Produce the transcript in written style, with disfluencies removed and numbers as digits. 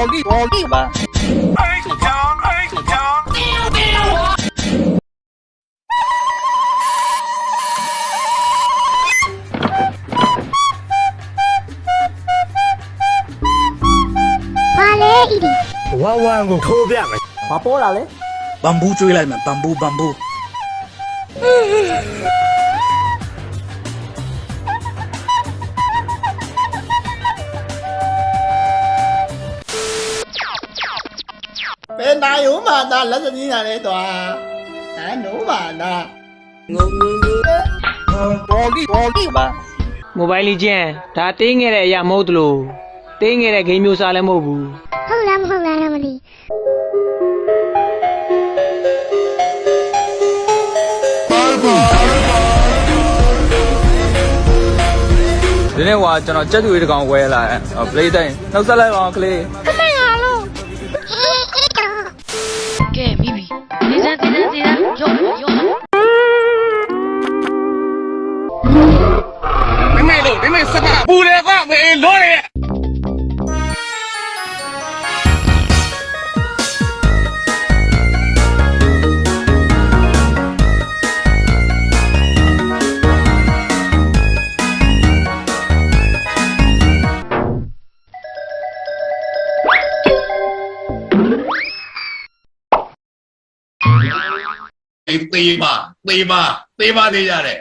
Boggy ba. Wang cũng thô bẹ mày. Mà bố là đấy. Bamboo chui lại mà bamboo. Bên này uống mà ta lấy gì này đây tòa. Hả nổ mà ta. Boggy ba. Mobile Legends ဒါတင်းခဲ့တဲ့အရာမဟုတ်တလို့တင်းခဲ့တဲ့ဂိမ်းမျိုးစားလည်းမဟုတ်ဘူး ဟုတ်လားမသိ ဒီနေ့ကကျွန်တော်ကြက်တူလေးတစ်ကောင်ဝဲလာတယ်။ play တိုင်းနှုတ်ဆက်လိုက်ပါအောင်ကလေး ခမရလို့ ကဲမိမိနေစမ်းရော့ ဒီမဲ့စကားပူတယ်ကမေးလို့ရ ตีมาตีจရတယ်